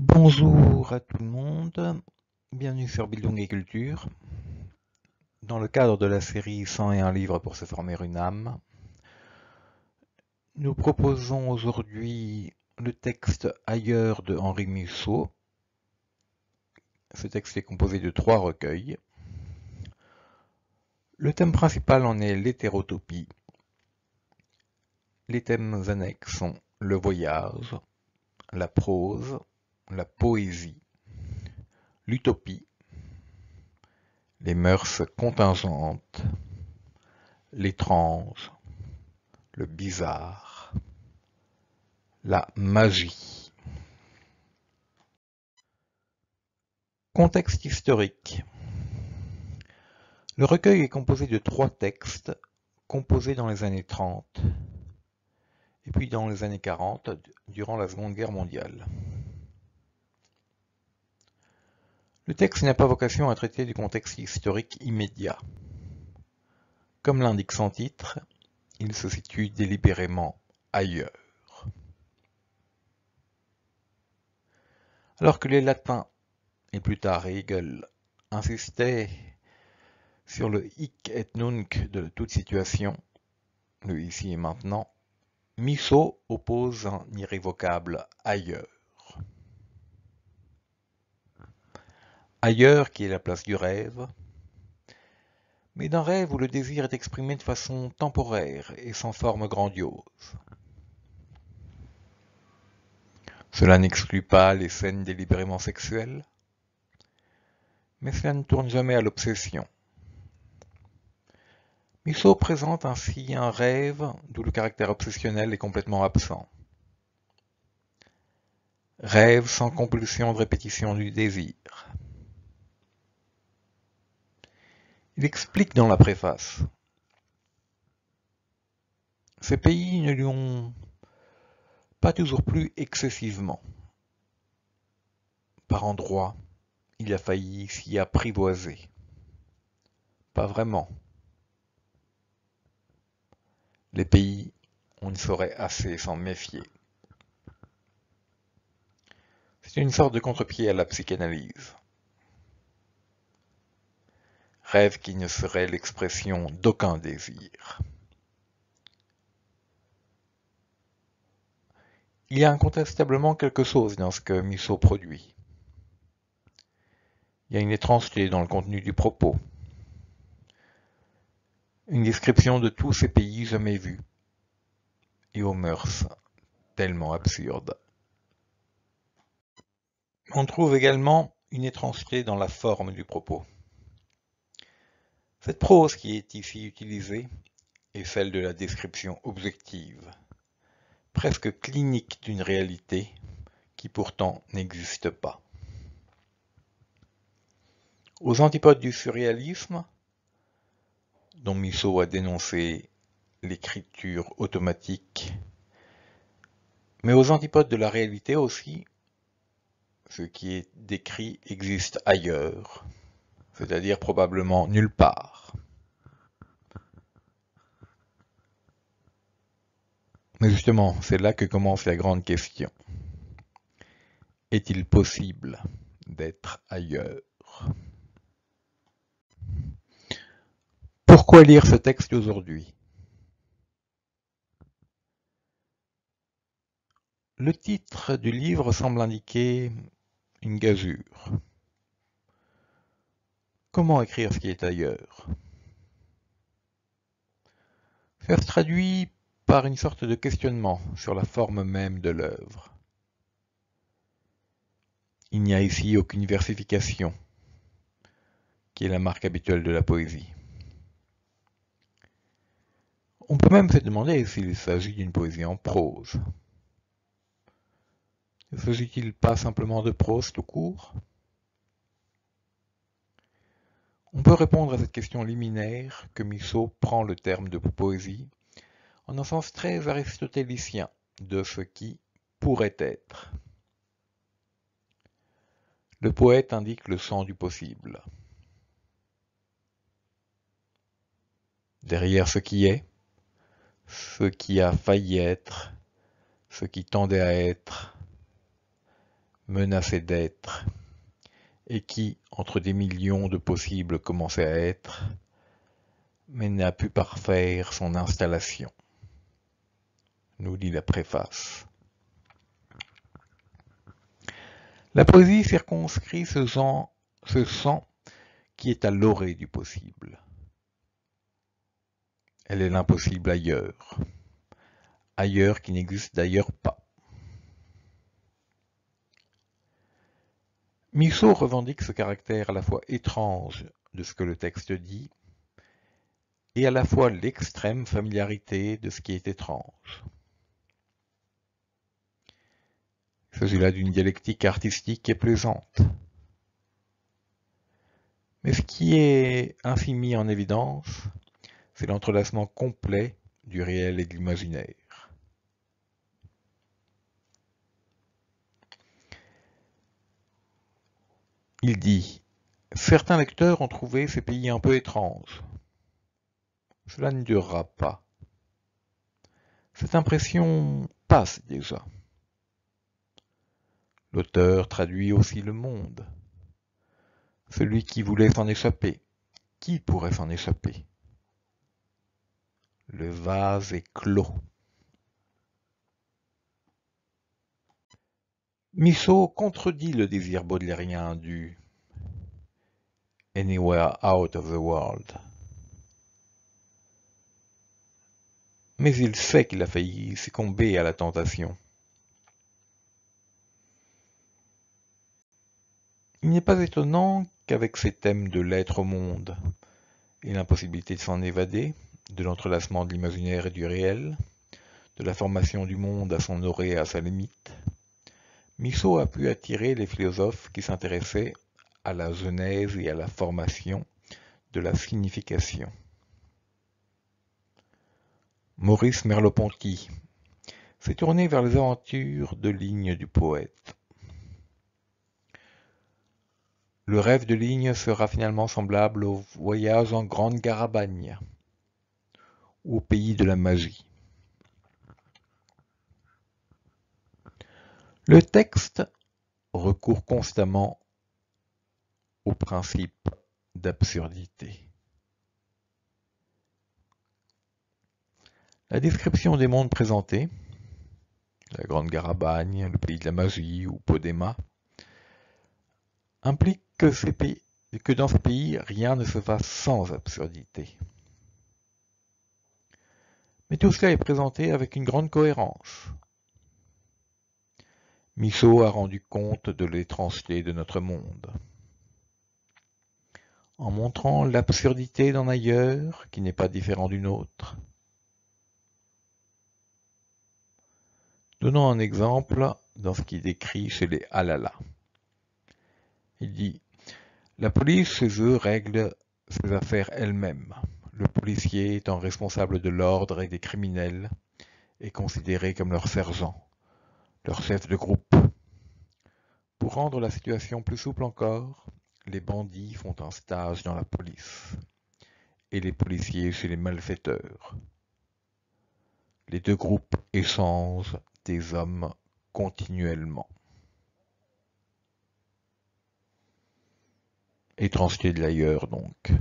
Bonjour à tout le monde, bienvenue sur Bildung et Culture. Dans le cadre de la série 101 livres pour se former une âme, nous proposons aujourd'hui le texte Ailleurs de Henri Musso. Ce texte est composé de 3 recueils. Le thème principal en est l'hétérotopie. Les thèmes annexes sont le voyage, la prose, la poésie, l'utopie, les mœurs contingentes, l'étrange, le bizarre, la magie. Contexte historique. Le recueil est composé de 3 textes composés dans les années 30 et puis dans les années 40 durant la Seconde Guerre mondiale. Le texte n'a pas vocation à traiter du contexte historique immédiat. Comme l'indique son titre, il se situe délibérément ailleurs. Alors que les Latins, et plus tard Hegel, insistaient sur le hic et nunc de toute situation, le ici et maintenant, Musso oppose un irrévocable ailleurs. Ailleurs qui est la place du rêve, mais d'un rêve où le désir est exprimé de façon temporaire et sans forme grandiose. Cela n'exclut pas les scènes délibérément sexuelles, mais cela ne tourne jamais à l'obsession. Musso présente ainsi un rêve d'où le caractère obsessionnel est complètement absent. Rêve sans compulsion de répétition du désir. Il explique dans la préface. Ces pays ne lui ont pas toujours plu excessivement. Par endroits, il a failli s'y apprivoiser. Pas vraiment. Les pays, on ne saurait assez s'en méfier. C'est une sorte de contre-pied à la psychanalyse. Rêve qui ne serait l'expression d'aucun désir. Il y a incontestablement quelque chose dans ce que Musso produit. Il y a une étrangeté dans le contenu du propos. Une description de tous ces pays jamais vus et aux mœurs tellement absurdes. On trouve également une étrangeté dans la forme du propos. Cette prose qui est ici utilisée est celle de la description objective, presque clinique d'une réalité qui pourtant n'existe pas. Aux antipodes du surréalisme, dont Musso a dénoncé l'écriture automatique, mais aux antipodes de la réalité aussi, ce qui est décrit existe ailleurs, c'est-à-dire probablement nulle part. Mais justement, c'est là que commence la grande question. Est-il possible d'être ailleurs? Pourquoi lire ce texte aujourd'hui? Le titre du livre semble indiquer une gageure. Comment écrire ce qui est ailleurs? Cela se traduit par une sorte de questionnement sur la forme même de l'œuvre. Il n'y a ici aucune versification, qui est la marque habituelle de la poésie. On peut même se demander s'il s'agit d'une poésie en prose. Ne s'agit-il pas simplement de prose tout court? On peut répondre à cette question liminaire que Musso prend le terme de poésie en un sens très aristotélicien de ce qui pourrait être. Le poète indique le champ du possible. Derrière ce qui est, ce qui a failli être, ce qui tendait à être, menacé d'être, et qui, entre des millions de possibles, commençait à être, mais n'a pu parfaire son installation, nous dit la préface. La poésie circonscrit ce sang qui est à l'orée du possible. Elle est l'impossible ailleurs qui n'existe d'ailleurs pas. Micheau revendique ce caractère à la fois étrange de ce que le texte dit et à la fois l'extrême familiarité de ce qui est étrange. Il s'agit là d'une dialectique artistique et plaisante. Mais ce qui est ainsi mis en évidence, c'est l'entrelacement complet du réel et de l'imaginaire. Il dit « Certains lecteurs ont trouvé ces pays un peu étranges. Cela ne durera pas. Cette impression passe déjà. L'auteur traduit aussi le monde. Celui qui voulait s'en échapper. Qui pourrait s'en échapper? Le vase est clos. » Micheau contredit le désir baudelairien du « anywhere out of the world ». Mais il sait qu'il a failli succomber à la tentation. Il n'est pas étonnant qu'avec ces thèmes de l'être au monde et l'impossibilité de s'en évader, de l'entrelacement de l'imaginaire et du réel, de la formation du monde à son orée et à sa limite, Micheau a pu attirer les philosophes qui s'intéressaient à la genèse et à la formation de la signification. Maurice Merleau-Ponty s'est tourné vers les aventures de Ligne du poète. Le rêve de Ligne sera finalement semblable au voyage en grande Garabagne, ou au pays de la magie. Le texte recourt constamment au principe d'absurdité. La description des mondes présentés, la Grande Garabagne, le pays de la magie ou Podéma, implique que dans ces pays, rien ne se fasse sans absurdité. Mais tout cela est présenté avec une grande cohérence. Micheau a rendu compte de l'étrangeté de notre monde. En montrant l'absurdité d'un ailleurs qui n'est pas différent du nôtre. Donnons un exemple dans ce qu'il décrit chez les Halala. Il dit « La police chez eux règle ses affaires elle-même. Le policier étant responsable de l'ordre et des criminels est considéré comme leur sergent, leur chef de groupe. Pour rendre la situation plus souple encore, les bandits font un stage dans la police et les policiers chez les malfaiteurs. Les deux groupes échangent des hommes continuellement. » Étrangeté de l'ailleurs donc.